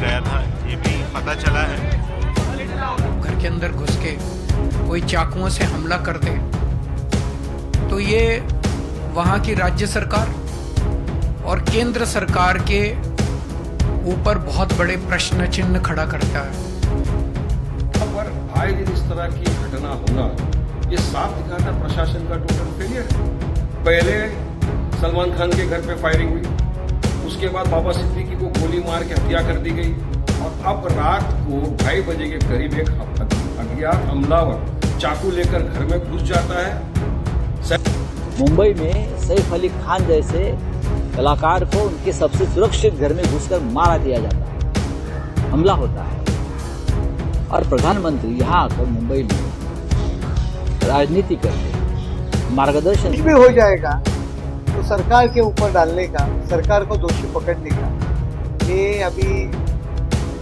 गया था, ये भी पता चला है। घर के अंदर घुस के कोई चाकुओं से हमला कर दे तो ये वहाँ की राज्य सरकार और केंद्र सरकार के ऊपर बहुत बड़े प्रश्न चिन्ह खड़ा करता है। पर आए दिन इस तरह की घटना होना ये साफ दिखाता प्रशासन का टोटल फेलियर है। पहले सलमान खान के घर पे फायरिंग हुई, उसके बाद बाबा सिद्दीकी को गोली मार के हत्या कर दी गई, और अब रात को 2:30 बजे के करीब एक अज्ञात हमलावर चाकू लेकर घर में घुस जाता है। मुंबई में सैफ अली खान जैसे कलाकार को उनके सबसे सुरक्षित घर में घुसकर मारा दिया जाता है, हमला होता है, और प्रधानमंत्री यहाँ आकर मुंबई में राजनीति करके मार्गदर्शन भी हो जाएगा तो सरकार के ऊपर डालने का, सरकार को दोषी पकड़ने का, ये अभी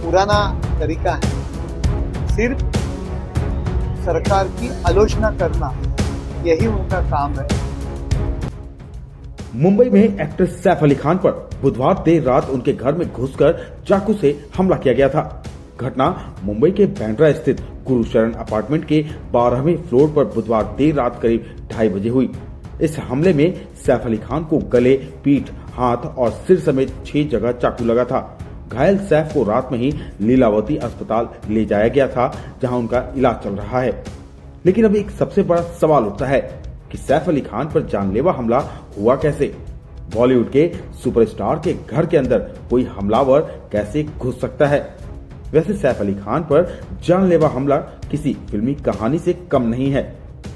पुराना तरीका है। सिर्फ सरकार की आलोचना करना यही उनका काम है। मुंबई में एक्टर सैफ अली खान पर बुधवार देर रात उनके घर में घुसकर चाकू से हमला किया गया था। घटना मुंबई के बांद्रा स्थित गुरुशरण अपार्टमेंट के 12वें फ्लोर पर बुधवार देर रात करीब 2:30 बजे हुई। इस हमले में सैफ अली खान को गले, पीठ, हाथ और सिर समेत 6 जगह चाकू लगा था। घायल सैफ को रात में ही लीलावती अस्पताल ले जाया गया था, जहां उनका इलाज चल रहा है। लेकिन अब एक सबसे बड़ा सवाल उठता है कि सैफ अली खान पर जानलेवा हमला हुआ कैसे? बॉलीवुड के सुपरस्टार के घर के अंदर कोई हमलावर कैसे घुस सकता है? वैसे सैफ अली खान पर जानलेवा हमला किसी फिल्मी कहानी से कम नहीं है।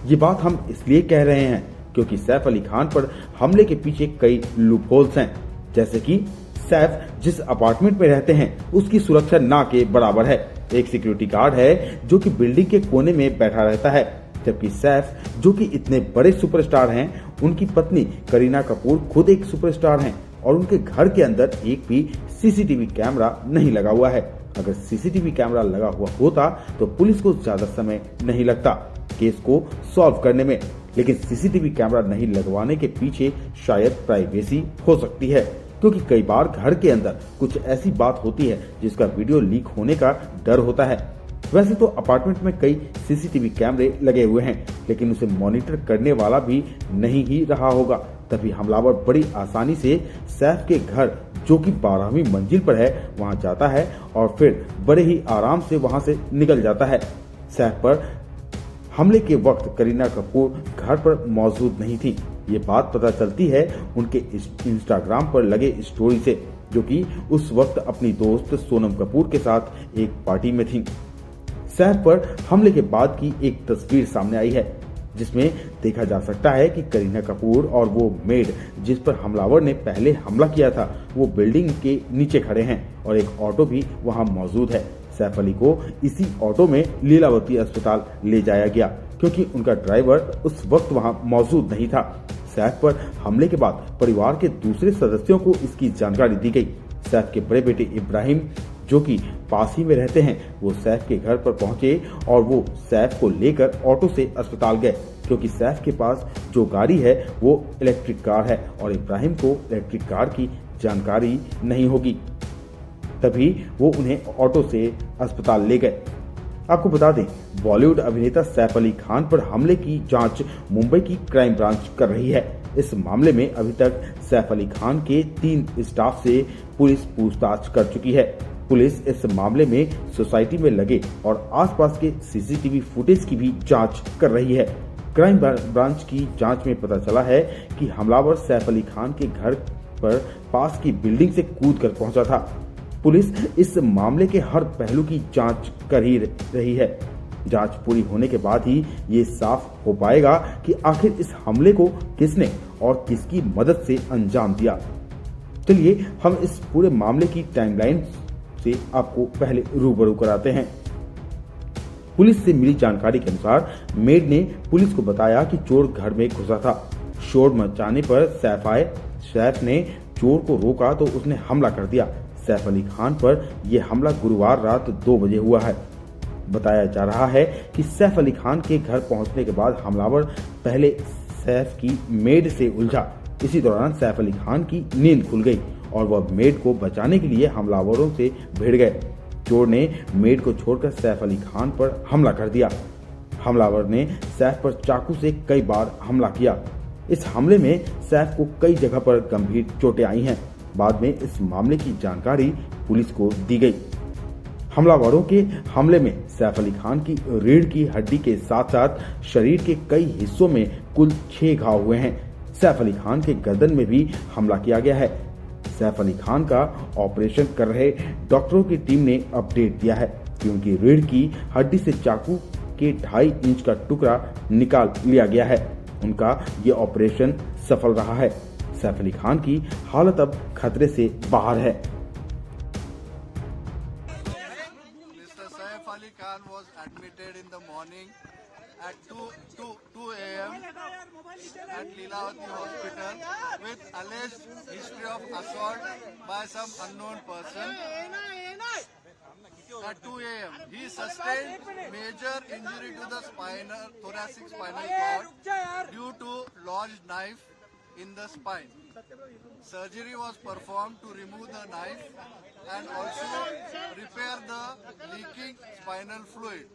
ये बात हम इसलिए कह रहे हैं क्योंकि सैफ अली खान पर हमले के पीछे कई लूपहोल्स हैं। जैसे कि सैफ जिस अपार्टमेंट में रहते हैं उसकी सुरक्षा ना के बराबर है। एक सिक्योरिटी गार्ड है जो कि बिल्डिंग के कोने में बैठा रहता है, जबकि सैफ जो कि इतने बड़े सुपरस्टार हैं, उनकी पत्नी करीना कपूर खुद एक सुपरस्टार हैं और उनके घर के अंदर एक भी सीसीटीवी कैमरा नहीं लगा हुआ है। अगर सीसीटीवी कैमरा लगा हुआ होता तो पुलिस को ज्यादा समय नहीं लगता केस को सॉल्व करने में, लेकिन सीसीटीवी कैमरा नहीं लगवाने के पीछे शायद प्राइवेसी हो सकती है, क्योंकि कई बार घर के अंदर कुछ ऐसी बात होती है जिसका वीडियो लीक होने का डर होता है। वैसे तो अपार्टमेंट में कई सीसीटीवी कैमरे लगे हुए हैं, लेकिन उसे मॉनिटर करने वाला भी नहीं ही रहा होगा, तभी हमलावर बड़ी आसानी से सैफ के घर जो कि 12वीं मंजिल पर है वहां जाता है और फिर बड़े ही आराम से वहां से निकल जाता है। सैफ पर हमले के वक्त करीना कपूर घर पर मौजूद नहीं थी। ये बात पता चलती है उनके इंस्टाग्राम पर लगे स्टोरी से, जो कि उस वक्त अपनी दोस्त सोनम कपूर के साथ एक पार्टी में थी। सैफ पर हमले के बाद की एक तस्वीर सामने आई है, जिसमें देखा जा सकता है कि करीना कपूर और वो मेड जिस पर हमलावर ने पहले हमला किया था वो बिल्डिंग के नीचे खड़े हैं और एक ऑटो भी वहां मौजूद है। सैफ अली को इसी ऑटो में लीलावती अस्पताल ले जाया गया क्योंकि उनका ड्राइवर उस वक्त वहां मौजूद नहीं था। सैफ पर हमले के बाद परिवार के दूसरे सदस्यों को इसकी जानकारी दी गई। सैफ के बड़े बेटे इब्राहिम जो कि पास ही में रहते हैं, वो सैफ के घर पर पहुंचे और वो सैफ को लेकर ऑटो से अस्पताल गए, क्योंकि सैफ के पास जो गाड़ी है वो इलेक्ट्रिक कार है और इब्राहिम को इलेक्ट्रिक कार की जानकारी नहीं होगी, तभी वो उन्हें ऑटो से अस्पताल ले गए। आपको बता दें, बॉलीवुड अभिनेता सैफ अली खान पर हमले की जांच मुंबई की क्राइम ब्रांच कर रही है। इस मामले में अभी तक सैफ अली खान के 3 स्टाफ से पुलिस पूछताछ कर चुकी है। पुलिस इस मामले में सोसाइटी में लगे और आसपास के सीसीटीवी फुटेज की भी जांच कर रही है। क्राइम ब्रांच की जांच में पता चला है कि हमलावर सैफ अली खान के घर पर पास की बिल्डिंग से कूद कर पहुंचा था। पुलिस इस मामले के हर पहलू की जांच कर ही रही है। जांच पूरी होने के बाद ही ये साफ हो पाएगा कि आखिर इस हमले को किसने और किसकी मदद से अंजाम दिया। चलिए हम इस पूरे मामले की टाइमलाइन से आपको पहले रूबरू कराते हैं। पुलिस से मिली जानकारी के अनुसार मेड ने पुलिस को बताया कि चोर घर में घुसा था। शोर मचाने पर सैफ आए। सैफ ने चोर को रोका तो उसने हमला कर दिया। सैफ अली खान पर यह हमला गुरुवार रात 2 बजे हुआ है। बताया जा रहा है कि सैफ अली खान के घर पहुंचने के बाद हमलावर पहले सैफ की मेड से उलझा। इसी दौरान सैफ अली खान की नींद खुल गई और वह मेड को बचाने के लिए हमलावरों से भिड़ गए। चोर ने मेड को छोड़कर सैफ अली खान पर हमला कर दिया। हमलावर ने सैफ पर चाकू से कई बार हमला किया। इस हमले में सैफ को कई जगह पर गंभीर चोटें आई हैं। बाद में इस मामले की जानकारी पुलिस को दी गई। हमलावरों के हमले में सैफ अली खान की रीढ़ की हड्डी के साथ साथ शरीर के कई हिस्सों में कुल 6 घाव हुए हैं। सैफ अली खान के गर्दन में भी हमला किया गया है। सैफ अली खान का ऑपरेशन कर रहे डॉक्टरों की टीम ने अपडेट दिया है कि उनकी रीढ़ की हड्डी से चाकू के 2.5 इंच का टुकड़ा निकाल लिया गया है। उनका ये ऑपरेशन सफल रहा है। सैफ अली खान की हालत अब खतरे से बाहर है। Mr. Saif Ali Khan was admitted in the morning at 2 a.m. at Leelavati Hospital with alleged history of assault by some unknown person. At 2 a.m. he sustained major injury to the thoracic spinal cord due to lodged knife in the spine. Surgery was performed to remove the knife and also repair the leaking spinal fluid.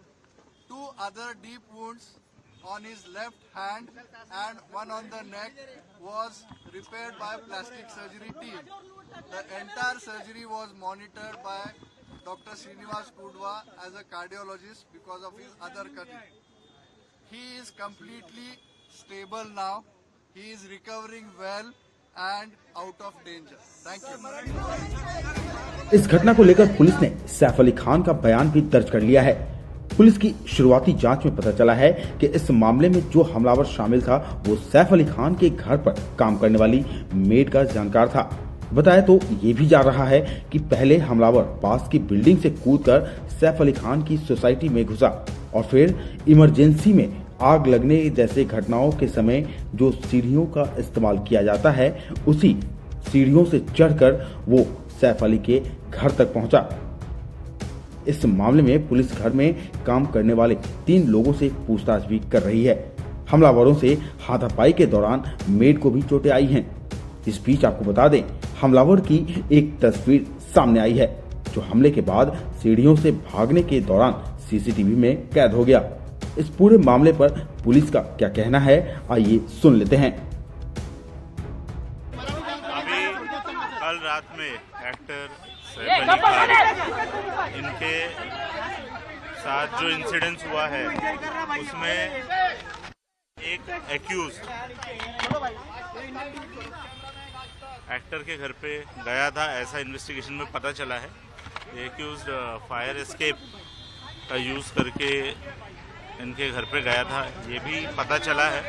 2 other deep wounds on his left hand and one on the neck was repaired by plastic surgery team. The entire surgery was monitored by Dr. Srinivas Kudwa as a cardiologist because of his other condition. He is completely stable now. He is recovering well and out of danger. Thank you. इस घटना को लेकर police ने सैफ अली खान का बयान भी दर्ज कर लिया है। पुलिस की शुरुआती जांच में पता चला है कि इस मामले में जो हमलावर शामिल था वो सैफ अली खान के घर पर काम करने वाली मेड का जानकार था। बताया तो ये भी जा रहा है कि पहले हमलावर पास की बिल्डिंग से कूदकर सैफ अली खान की सोसाइटी में घुसा और फिर इमरजेंसी में आग लगने जैसे घटनाओं के समय जो सीढ़ियों का इस्तेमाल किया जाता है उसी सीढ़ियों से चढ़कर वो सैफ अली के घर तक पहुंचा। इस मामले में पुलिस घर में काम करने वाले 3 लोगों से पूछताछ भी कर रही है। हमलावरों से हाथापाई के दौरान मेड को भी चोटें आई हैं। इस बीच आपको बता दें, हमलावर की एक तस्वीर सामने आई है जो हमले के बाद सीढ़ियों से भागने के दौरान सीसीटीवी में कैद हो गया। इस पूरे मामले पर पुलिस का क्या कहना है, आइए सुन लेते हैं। अभी कल रात में एक्टर सैफ अली खान इनके साथ जो इंसिडेंस हुआ है उसमें एक एक्यूज एक्टर के घर पे गया था, ऐसा इन्वेस्टिगेशन में पता चला है। एक्यूज्ड फायर एस्केप का यूज़ करके इनके घर पे गया था, ये भी पता चला है।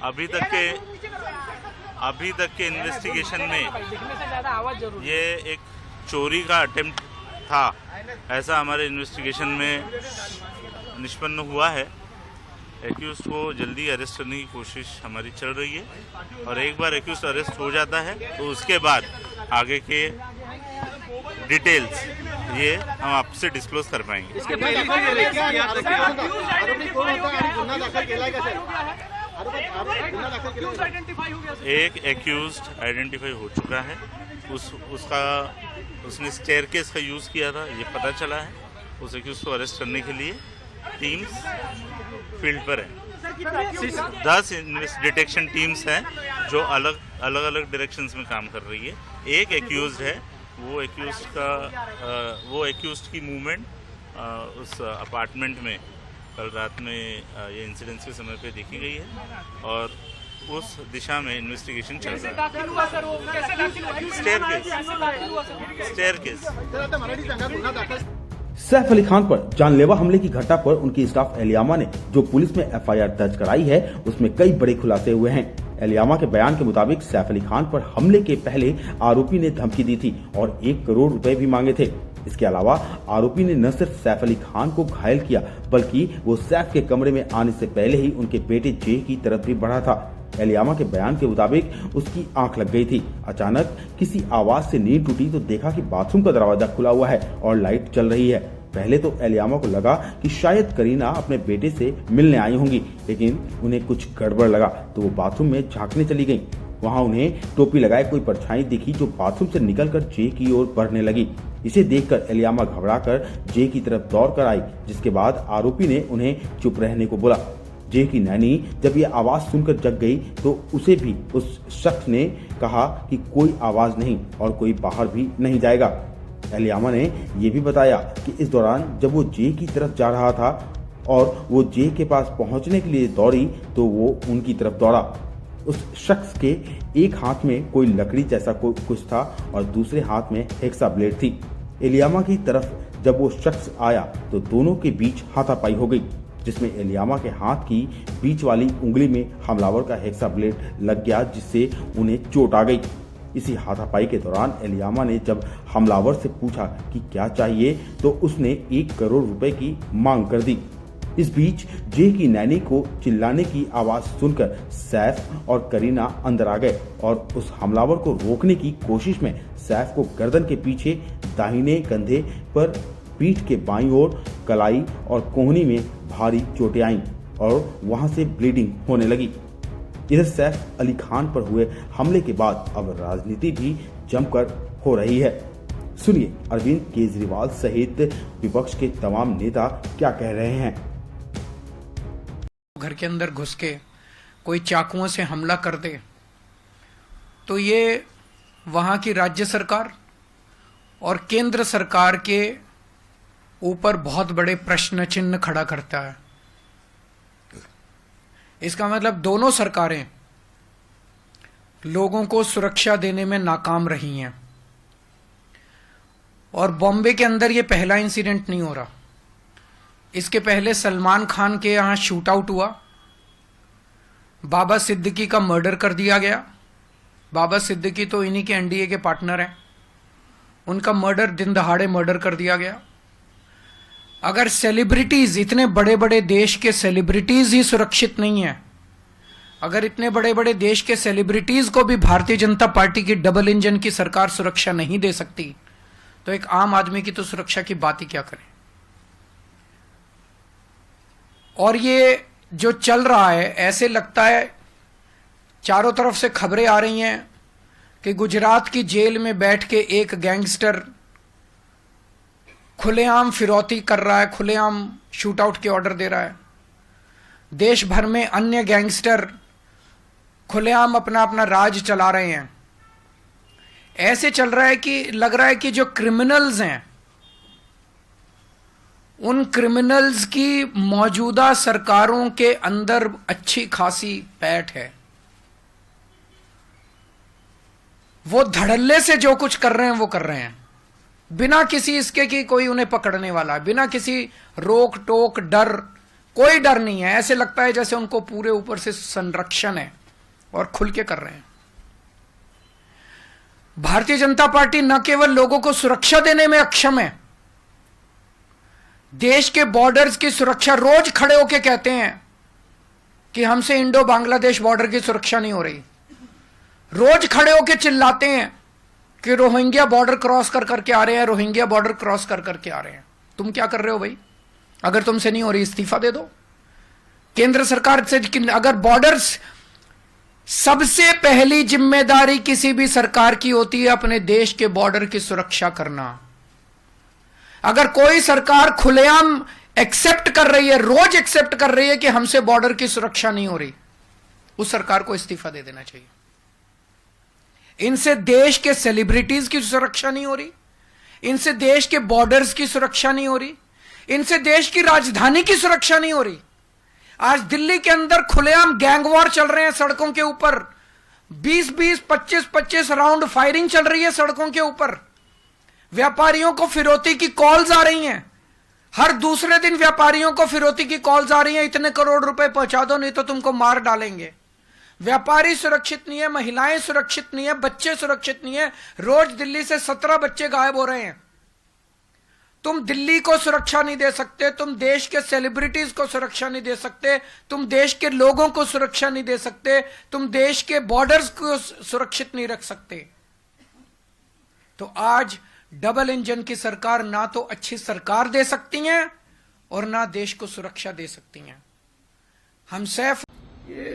अभी तक के इन्वेस्टिगेशन में ये एक चोरी का अटेम्प्ट था, ऐसा हमारे इन्वेस्टिगेशन में निष्पन्न हुआ है। एक्यूज को जल्दी अरेस्ट करने की कोशिश हमारी चल रही है और एक बार एक्यूज अरेस्ट हो जाता है तो उसके बाद आगे के डिटेल्स ये हम आपसे डिस्क्लोज कर पाएंगे। एक एक्यूज्ड आइडेंटिफाई हो चुका है, उसने स्टेयरकेस का यूज़ किया था, ये पता चला है। उस एक्यूज को अरेस्ट करने के लिए टीम्स फील्ड पर है। 10 डिटेक्शन टीम्स हैं जो अलग अलग डायरेक्शंस में काम कर रही है। एक एक्यूज्ड है, वो एक्यूज्ड की मूवमेंट उस अपार्टमेंट में कल रात में ये इंसिडेंस के समय पे देखी गई है और उस दिशा में इन्वेस्टिगेशन चल रहा है। स्टेयरकेस। सैफ अली खान पर जानलेवा हमले की घटना पर उनकी स्टाफ एलियामा ने जो पुलिस में एफआईआर दर्ज कराई है उसमें कई बड़े खुलासे हुए हैं। एलियामा के बयान के मुताबिक सैफ अली खान पर हमले के पहले आरोपी ने धमकी दी थी और 1 करोड़ रुपए भी मांगे थे। इसके अलावा आरोपी ने न सिर्फ सैफ अली खान को घायल किया बल्कि वो सैफ के कमरे में आने से पहले ही उनके बेटे जे की तरफ भी बढ़ा था। एलियामा के बयान के मुताबिक उसकी आंख लग गई थी। अचानक किसी आवाज से नींद टूटी तो देखा कि बाथरूम का दरवाजा खुला हुआ है और लाइट चल रही है। पहले तो एलियामा को लगा कि शायद करीना अपने बेटे से मिलने आई होंगी, लेकिन उन्हें कुछ गड़बड़ लगा तो वो बाथरूम में झांकने चली गई। वहां उन्हें टोपी लगाए कोई परछाई दिखी जो बाथरूम से निकलकर जे की ओर बढ़ने लगी। इसे देखकर एलियामा घबराकर जे की तरफ दौड़कर आई, जिसके बाद आरोपी ने उन्हें चुप रहने को बोला। जे की नैनी जब ये आवाज सुनकर जग गई तो उसे भी उस शख्स ने कहा कि कोई आवाज नहीं और कोई बाहर भी नहीं जाएगा। एलियामा ने यह भी बताया कि इस दौरान जब वो जे की तरफ जा रहा था और वो जे के पास पहुंचने के लिए दौड़ी तो वो उनकी तरफ दौड़ा। उस शख्स के एक हाथ में कोई लकड़ी जैसा कुछ था और दूसरे हाथ में हेक्सा ब्लेड थी। एलियामा की तरफ जब वो शख्स आया तो दोनों के बीच हाथापाई हो गई, जिसमें एलियामा के हाथ की बीच वाली उंगली में हमलावर का हेक्सा ब्लेड लग गया, जिससे उन्हें चोट आ गई। इसी हाथापाई के दौरान एलियामा ने जब हमलावर से पूछा कि क्या चाहिए तो उसने 1 करोड़ रुपए की मांग कर दी। इस बीच जे की नैनी को चिल्लाने की आवाज सुनकर सैफ और करीना अंदर आ गए और उस हमलावर को रोकने की कोशिश में सैफ को गर्दन के पीछे, दाहिने कंधे पर, पीठ के बाईं ओर, कलाई और कोहनी में भारी चोटें आईं और वहां से ब्लीडिंग होने लगी। इधर सैफ अली खान पर हुए हमले के बाद अब राजनीति भी जमकर हो रही है। सुनिए अरविंद केजरीवाल सहित विपक्ष के तमाम नेता क्या कह रहे हैं। घर के अंदर घुस के कोई चाकुओं से हमला कर दे तो ये वहां की राज्य सरकार और केंद्र सरकार के ऊपर बहुत बड़े प्रश्न चिन्ह खड़ा करता है। इसका मतलब दोनों सरकारें लोगों को सुरक्षा देने में नाकाम रही हैं। और बॉम्बे के अंदर यह पहला इंसिडेंट नहीं हो रहा। इसके पहले सलमान खान के यहां शूट आउट हुआ, बाबा सिद्दीकी का मर्डर कर दिया गया। बाबा सिद्दीकी तो इन्हीं के एनडीए के पार्टनर हैं, उनका मर्डर दिन दहाड़े मर्डर कर दिया गया। अगर सेलिब्रिटीज, इतने बड़े बड़े देश के सेलिब्रिटीज ही सुरक्षित नहीं है, अगर इतने बड़े बड़े देश के सेलिब्रिटीज को भी भारतीय जनता पार्टी की डबल इंजन की सरकार सुरक्षा नहीं दे सकती, तो एक आम आदमी की तो सुरक्षा की बात ही क्या करें। और ये जो चल रहा है, ऐसे लगता है चारों तरफ से खबरें आ रही हैं कि गुजरात की जेल में बैठ के एक गैंगस्टर खुलेआम फिरौती कर रहा है, खुलेआम शूट आउट के ऑर्डर दे रहा है। देश भर में अन्य गैंगस्टर खुलेआम अपना अपना राज चला रहे हैं। ऐसे चल रहा है कि लग रहा है कि जो क्रिमिनल्स हैं, उन क्रिमिनल्स की मौजूदा सरकारों के अंदर अच्छी खासी पैठ है। वो धड़ल्ले से जो कुछ कर रहे हैं वो कर रहे हैं, बिना किसी इसके कि कोई उन्हें पकड़ने वाला है, बिना किसी रोक टोक डर, कोई डर नहीं है। ऐसे लगता है जैसे उनको पूरे ऊपर से संरक्षण है और खुल के कर रहे हैं। भारतीय जनता पार्टी न केवल लोगों को सुरक्षा देने में अक्षम है, देश के बॉर्डर्स की सुरक्षा, रोज खड़े होके कहते हैं कि हमसे इंडो बांग्लादेश बॉर्डर की सुरक्षा नहीं हो रही। रोज खड़े होके चिल्लाते हैं कि रोहिंग्या बॉर्डर क्रॉस कर करके आ रहे हैं, रोहिंग्या बॉर्डर क्रॉस कर करके आ रहे हैं। तुम क्या कर रहे हो भाई? अगर तुमसे नहीं हो रही इस्तीफा दे दो। केंद्र सरकार से अगर बॉर्डर्स, सबसे पहली जिम्मेदारी किसी भी सरकार की होती है अपने देश के बॉर्डर की सुरक्षा करना। अगर कोई सरकार खुलेआम एक्सेप्ट कर रही है, रोज एक्सेप्ट कर रही है कि हमसे बॉर्डर की सुरक्षा नहीं हो रही, उस सरकार को इस्तीफा दे देना चाहिए। इनसे देश के सेलिब्रिटीज की सुरक्षा नहीं हो रही, इनसे देश के बॉर्डर्स की सुरक्षा नहीं हो रही, इनसे देश की राजधानी की सुरक्षा नहीं हो रही। आज दिल्ली के अंदर खुलेआम गैंग वॉर चल रहे हैं सड़कों के ऊपर, 20-20, 25-25 राउंड फायरिंग चल रही है सड़कों के ऊपर। व्यापारियों को फिरौती की कॉल्स आ रही हैं, हर दूसरे दिन व्यापारियों को फिरौती की कॉल्स आ रही हैं, इतने करोड़ रुपए पहुंचा दो नहीं तो तुमको मार डालेंगे। व्यापारी सुरक्षित नहीं है, महिलाएं सुरक्षित नहीं है, बच्चे सुरक्षित नहीं है। रोज दिल्ली से 17 बच्चे गायब हो रहे हैं। तुम दिल्ली को सुरक्षा नहीं दे सकते, तुम देश के सेलिब्रिटीज को सुरक्षा नहीं दे सकते, तुम देश के लोगों को सुरक्षा नहीं दे सकते, तुम देश के बॉर्डर्स को सुरक्षित नहीं रख सकते। तो आज डबल इंजन की सरकार ना तो अच्छी सरकार दे सकती हैं और ना देश को सुरक्षा दे सकती हैं। हम सैफ ये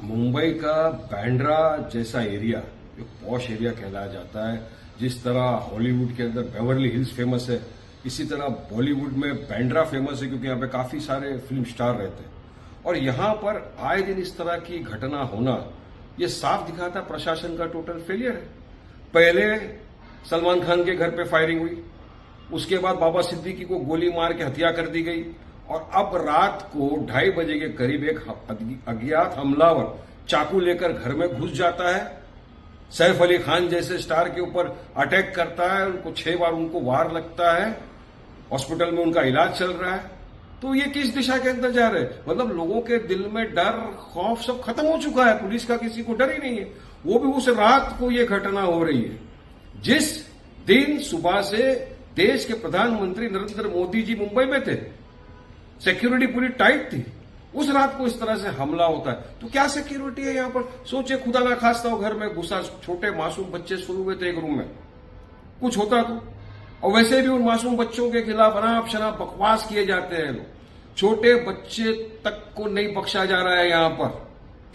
मुंबई का बांद्रा जैसा एरिया एक पॉश एरिया कहलाया जाता है। जिस तरह हॉलीवुड के अंदर बेवर्ली हिल्स फेमस है, इसी तरह बॉलीवुड में बांद्रा फेमस है, क्योंकि यहाँ पे काफी सारे फिल्म स्टार रहते हैं। और यहाँ पर आए दिन इस तरह की घटना होना ये साफ दिखाता प्रशासन का टोटल फेलियर है। पहले सलमान खान के घर पे फायरिंग हुई, उसके बाद बाबा सिद्दीकी को गोली मार के हत्या कर दी गई, और अब रात को 2:30 बजे के करीब एक अज्ञात हमलावर चाकू लेकर घर में घुस जाता है, सैफ अली खान जैसे स्टार के ऊपर अटैक करता है, उनको 6 बार उनको वार लगता है, हॉस्पिटल में उनका इलाज चल रहा है। तो ये किस दिशा के अंदर जा रहे हैं? मतलब लोगों के दिल में डर खौफ सब खत्म हो चुका है, पुलिस का किसी को डर ही नहीं है। वो भी उस रात को ये घटना हो रही है जिस दिन सुबह से देश के प्रधानमंत्री नरेंद्र मोदी जी मुंबई में थे, सिक्योरिटी पूरी टाइट थी, उस रात को इस तरह से हमला होता है। तो क्या सिक्योरिटी है यहाँ पर? सोचे खुदा ना खास्ता हो घर में घुसा, छोटे मासूम बच्चे सोए हुए थे एक रूम में, कुछ होता तो। और वैसे भी उन मासूम बच्चों के खिलाफ अनाप शनाप बकवास किए जाते हैं लोग, छोटे बच्चे तक को नहीं बख्शा जा रहा है, यहाँ पर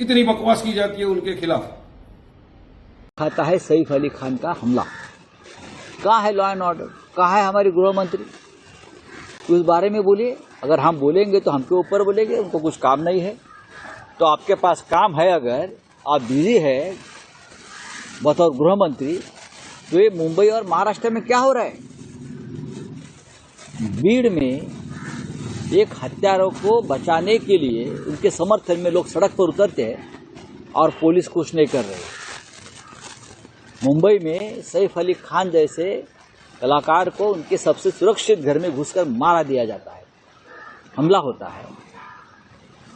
इतनी बकवास की जाती है उनके खिलाफ। खाता है सैफ अली खान का हमला। कहाँ है लॉ एंड ऑर्डर? कहाँ है हमारे गृह मंत्री? उस बारे में बोलिए। अगर हम बोलेंगे तो हमके ऊपर बोलेंगे, उनको कुछ काम नहीं है। तो आपके पास काम है, अगर आप बिजी है बतौर गृह मंत्री, तो ये मुंबई और महाराष्ट्र में क्या हो रहा है? भीड़ में एक हत्यारों को बचाने के लिए उनके समर्थन में लोग सड़क पर उतरते हैं और पुलिस कुछ नहीं कर रही। मुंबई में सैफ अली खान जैसे कलाकार को उनके सबसे सुरक्षित घर में घुसकर मारा दिया जाता है, हमला होता है,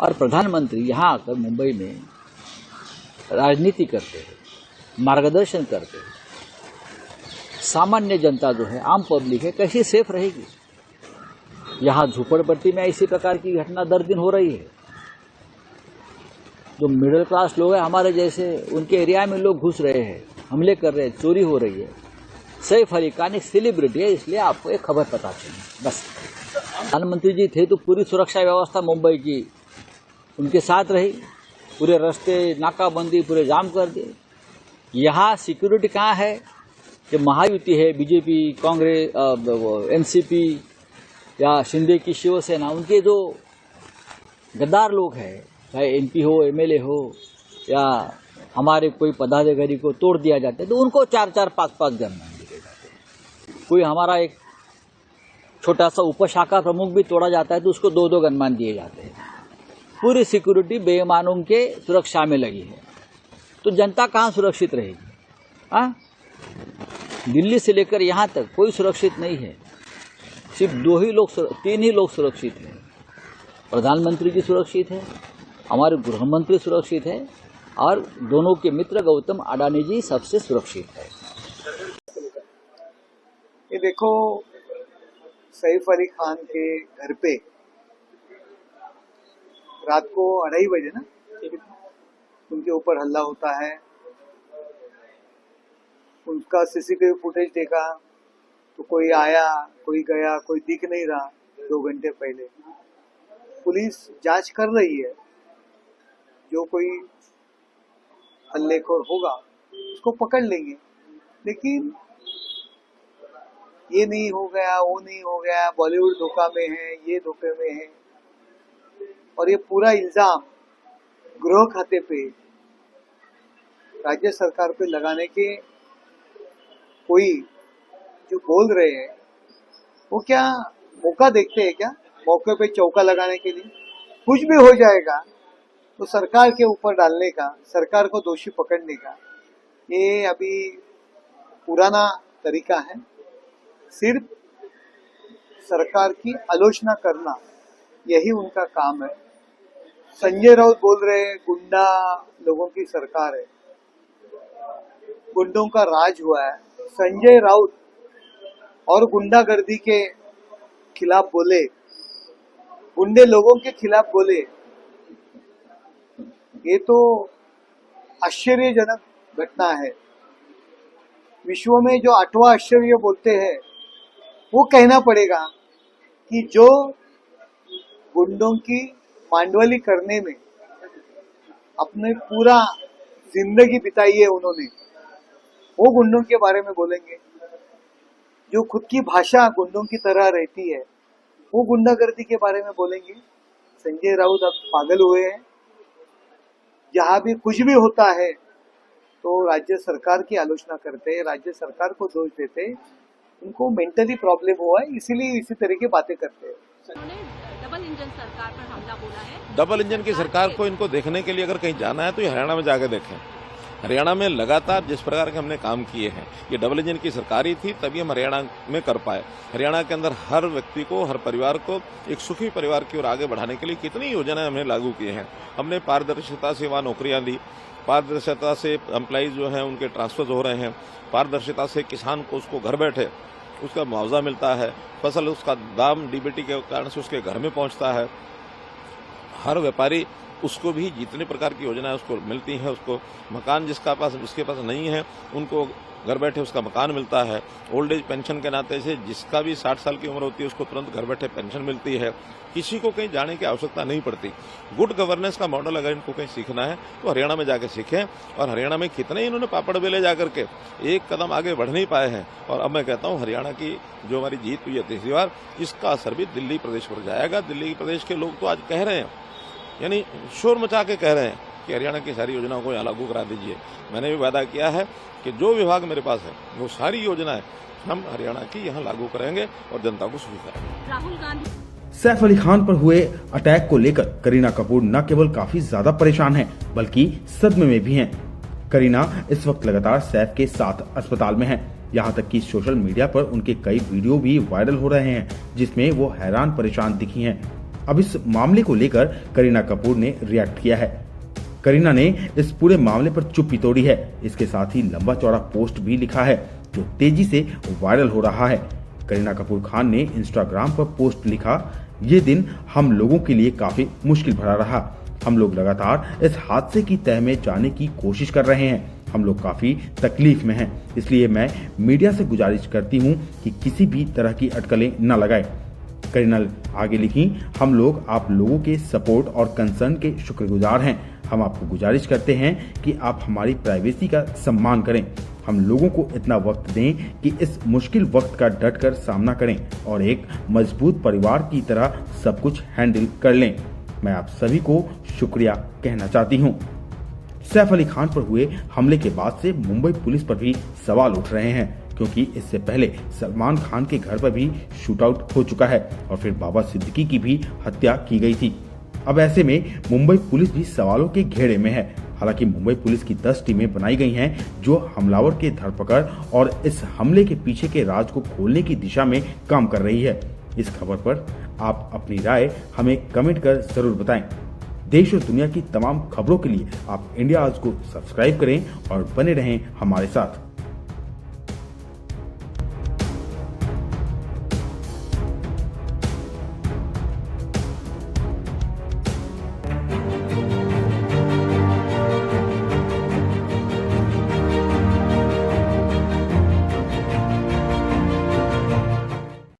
और प्रधानमंत्री यहाँ आकर मुंबई में राजनीति करते हैं, मार्गदर्शन करते हैं। सामान्य जनता जो है, आम पब्लिक है, कैसी सेफ रहेगी? यहाँ झोपड़पट्टी में इसी प्रकार की घटना दर दिन हो रही है। जो मिडिल क्लास लोग हैं हमारे जैसे, उनके एरिया में लोग घुस रहे हैं, हमले कर रहे हैं, चोरी हो रही है। सैफ अली खान एक सेलिब्रिटी है, इसलिए आपको एक खबर पता चली बस। प्रधानमंत्री जी थे तो पूरी सुरक्षा व्यवस्था मुंबई की उनके साथ रही, पूरे रास्ते नाकाबंदी पूरे जाम कर दिए। यहाँ सिक्योरिटी कहाँ है? कि महायुति है, बीजेपी, कांग्रेस, एनसीपी या शिंदे की शिवसेना, उनके जो गद्दार लोग हैं, चाहे एमपी हो, एमएलए हो, या हमारे कोई पदाधिकारी को तोड़ दिया जाता है तो उनको 4-4, 5-5 गनमैन दिए जाते हैं। कोई हमारा एक छोटा सा उपशाखा प्रमुख भी तोड़ा जाता है तो उसको 2-2 गनमैन दिए जाते हैं। पूरी सिक्योरिटी बेईमानों के सुरक्षा में लगी है, तो जनता कहाँ सुरक्षित रहेगी? हाँ, दिल्ली से लेकर यहाँ तक कोई सुरक्षित नहीं है। सिर्फ 3 ही लोग सुरक्षित हैं। प्रधानमंत्री जी सुरक्षित है, हमारे गृह मंत्री सुरक्षित है, और दोनों के मित्र गौतम अडानी जी सबसे सुरक्षित है। ये देखो, सैफ अली खान के घर पे रात को 2:30 बजे ना उनके ऊपर हल्ला होता है। उनका सीसीटीवी फुटेज देखा तो कोई आया, कोई गया, कोई दिख नहीं रहा 2 घंटे पहले। पुलिस जांच कर रही है, जो कोई हल्लेखोर होगा उसको पकड़ लेंगे, लेकिन ये नहीं हो गया, वो नहीं हो गया, बॉलीवुड धोखा में है, ये धोखे में है। और ये पूरा इल्जाम गृह खाते पे, राज्य सरकार पे लगाने के कोई जो बोल रहे हैं वो क्या मौका देखते हैं क्या? मौके पे चौका लगाने के लिए कुछ भी हो जाएगा तो सरकार के ऊपर डालने का, सरकार को दोषी पकड़ने का, ये अभी पुराना तरीका है। सिर्फ सरकार की आलोचना करना, यही उनका काम है। संजय राउत बोल रहे हैं गुंडा लोगों की सरकार है, गुंडों का राज हुआ है। संजय राउत और गुंडागर्दी के खिलाफ बोले, गुंडे लोगों के खिलाफ बोले, ये तो आश्चर्यजनक घटना है। विश्व में जो 8वां आश्चर्य बोलते हैं वो कहना पड़ेगा कि जो गुंडों की मांडवली करने में अपने पूरा जिंदगी बिताई है उन्होंने, वो गुंडों के बारे में बोलेंगे। जो खुद की भाषा गुंडों की तरह रहती है, वो गुंडागर्दी के बारे में बोलेंगे। संजय राउत अब पागल हुए हैं। जहां भी कुछ भी होता है तो राज्य सरकार की आलोचना करते हैं, राज्य सरकार को दोष देते हैं। उनको मेंटली प्रॉब्लम हुआ है, इसीलिए इसी तरह की बातें करते हैं। उन्होंने डबल इंजन सरकार पर हमला बोला है। डबल इंजन की सरकार को इनको देखने के लिए अगर कहीं जाना है तो ये हरियाणा में जाकर देखें। हरियाणा में लगातार जिस प्रकार के हमने काम किए हैं, ये डबल इंजन की सरकार ही थी तभी हम हरियाणा में कर पाए। हरियाणा के अंदर हर व्यक्ति को, हर परिवार को एक सुखी परिवार की ओर आगे बढ़ाने के लिए कितनी योजनाएं हमने लागू की हैं। हमने पारदर्शिता से वहां नौकरियां दी, पारदर्शिता से एम्प्लॉइज जो हैं उनके ट्रांसफर हो रहे हैं, पारदर्शिता से किसान को उसको घर बैठे उसका मुआवजा मिलता है, फसल उसका दाम डीबीटी के कारण से उसके घर में पहुंचता है। हर व्यापारी उसको भी जितने प्रकार की योजनाएं उसको मिलती हैं, उसको मकान जिसके पास नहीं है उनको घर बैठे उसका मकान मिलता है। ओल्ड एज पेंशन के नाते से जिसका भी 60 साल की उम्र होती है उसको तुरंत घर बैठे पेंशन मिलती है। किसी को कहीं जाने की आवश्यकता नहीं पड़ती। गुड गवर्नेंस का मॉडल अगर इनको कहीं सीखना है तो हरियाणा में जाके सीखें। और हरियाणा में कितने इन्होंने पापड़ बेले जाकर के एक कदम आगे बढ़ नहीं पाए हैं। और अब मैं कहता हूं हरियाणा की जो हमारी जीत हुई है तीसरी बार, इसका असर भी दिल्ली प्रदेश पर जाएगा। दिल्ली प्रदेश के लोग तो आज कह रहे हैं, यानी शोर मचा के कह रहे हैं कि हरियाणा की सारी योजनाओं को यहाँ लागू करा दीजिए। मैंने भी वादा किया है कि जो विभाग मेरे पास है वो सारी योजनाएं हम हरियाणा की यहाँ लागू करेंगे और जनता को सुविधा करेंगे। राहुल गांधी सैफ अली खान पर हुए अटैक को लेकर करीना कपूर न केवल काफी ज्यादा परेशान हैं, बल्कि सदमे में भी हैं। करीना इस वक्त लगातार सैफ के साथ अस्पताल में हैं। यहाँ तक कि सोशल मीडिया पर उनके कई वीडियो भी वायरल हो रहे हैं जिसमें वो हैरान परेशान दिखी हैं। अब इस मामले को लेकर करीना कपूर ने रिएक्ट किया है। करीना ने इस पूरे मामले पर चुप्पी तोड़ी है। इसके साथ ही लंबा चौड़ा पोस्ट भी लिखा है जो तेजी से वायरल हो रहा है। करीना कपूर खान ने इंस्टाग्राम पर पोस्ट लिखा, ये दिन हम लोगों के लिए काफी मुश्किल भरा रहा। हम लोग लगातार इस हादसे की तह में जाने की कोशिश कर रहे हैं। हम लोग काफी तकलीफ में हैं। इसलिए मैं मीडिया से गुजारिश करती हूँ कि किसी भी तरह की अटकलें न लगाएं। करीना आगे लिखी, हम लोग आप लोगों के सपोर्ट और कंसर्न के शुक्रगुजार हैं। हम आपको गुजारिश करते हैं कि आप हमारी प्राइवेसी का सम्मान करें। हम लोगों को इतना वक्त दें कि इस मुश्किल वक्त का डटकर सामना करें और एक मजबूत परिवार की तरह सब कुछ हैंडल कर लें। मैं आप सभी को शुक्रिया कहना चाहती हूं। सैफ अली खान पर हुए हमले के बाद से मुंबई पुलिस पर भी सवाल उठ रहे हैं, क्योंकि इससे पहले सलमान खान के घर पर भी शूटआउट हो चुका है और फिर बाबा सिद्दीकी की भी हत्या की गई थी। अब ऐसे में मुंबई पुलिस भी सवालों के घेरे में है। हालांकि मुंबई पुलिस की 10 टीमें बनाई गई हैं जो हमलावर के धरपकड़ और इस हमले के पीछे के राज को खोलने की दिशा में काम कर रही है। इस खबर पर आप अपनी राय हमें कमेंट कर जरूर बताएं। देश और दुनिया की तमाम खबरों के लिए आप इंडिया आज को सब्सक्राइब करें और बने रहें हमारे साथ।